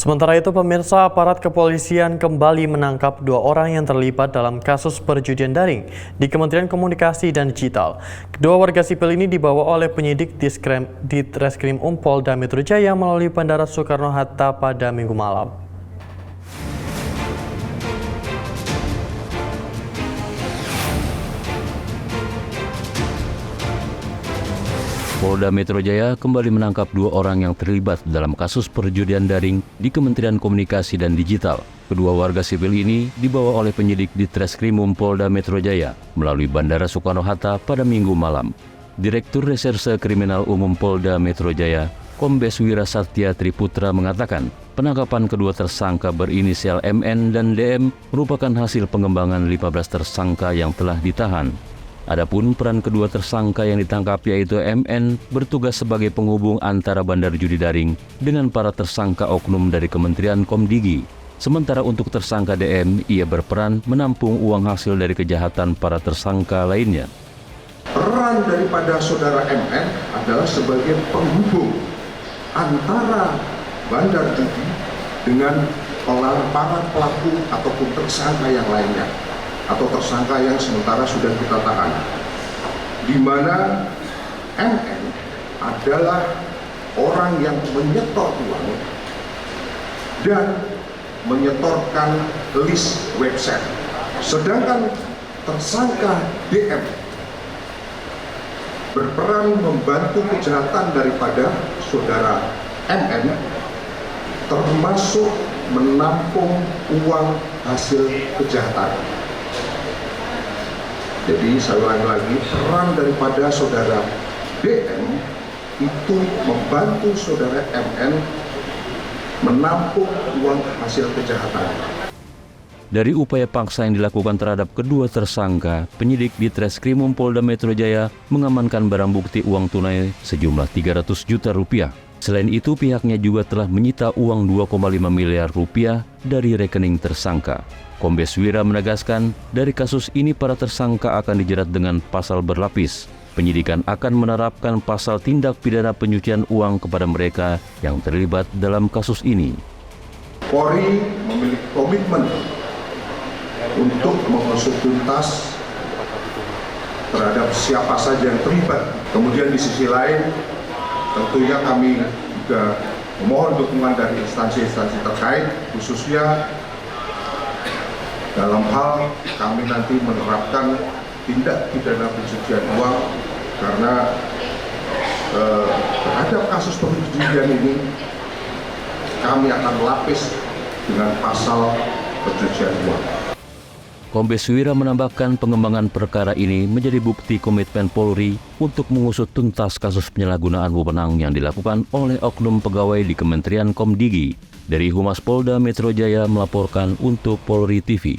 Sementara itu, pemirsa, aparat kepolisian kembali menangkap 2 orang yang terlibat dalam kasus perjudian daring di Kementerian Komunikasi dan Digital. Kedua warga sipil ini dibawa oleh penyidik di Treskrim Polda Metro Jaya melalui Bandara Soekarno-Hatta pada Minggu malam. Polda Metro Jaya kembali menangkap 2 orang yang terlibat dalam kasus perjudian daring di Kementerian Komunikasi dan Digital. Kedua warga sipil ini dibawa oleh penyidik di Treskrimum Polda Metro Jaya melalui Bandara Soekarno-Hatta pada Minggu malam. Direktur Reserse Kriminal Umum Polda Metro Jaya, Kombes Wira Satya Triputra mengatakan, penangkapan kedua tersangka berinisial MN dan DM merupakan hasil pengembangan 15 tersangka yang telah ditahan. Adapun peran kedua tersangka yang ditangkap yaitu MN bertugas sebagai penghubung antara bandar judi daring dengan para tersangka oknum dari Kementerian Komdigi. Sementara untuk tersangka DM, ia berperan menampung uang hasil dari kejahatan para tersangka lainnya. Peran daripada saudara MN adalah sebagai penghubung antara bandar judi dengan para pelaku ataupun tersangka yang lainnya, atau tersangka yang sementara sudah kita tahan, di mana MN adalah orang yang menyetor uang dan menyetorkan list website, sedangkan tersangka DM berperan membantu kejahatan daripada saudara MN, termasuk menampung uang hasil kejahatan. Jadi saya ulangi lagi, peran daripada saudara DM itu membantu saudara MN menampung uang hasil kejahatan. Dari upaya paksa yang dilakukan terhadap kedua tersangka, penyidik di Treskrimum Polda Metro Jaya mengamankan barang bukti uang tunai sejumlah 300 juta rupiah. Selain itu, pihaknya juga telah menyita uang 2,5 miliar rupiah dari rekening tersangka. Kombes Wira menegaskan, dari kasus ini para tersangka akan dijerat dengan pasal berlapis. Penyidikan akan menerapkan pasal tindak pidana pencucian uang kepada mereka yang terlibat dalam kasus ini. Polri memiliki komitmen untuk mengusut tuntas terhadap siapa saja yang terlibat. Kemudian di sisi lain, tentunya kami juga memohon dukungan dari instansi-instansi terkait, khususnya dalam hal kami nanti menerapkan tindak pidana pencucian uang, karena terhadap kasus pencucian ini kami akan lapis dengan pasal pencucian uang. Kombes Wira menambahkan pengembangan perkara ini menjadi bukti komitmen Polri untuk mengusut tuntas kasus penyalahgunaan wewenang yang dilakukan oleh oknum pegawai di Kementerian Komdigi. Dari Humas Polda Metro Jaya melaporkan untuk Polri TV.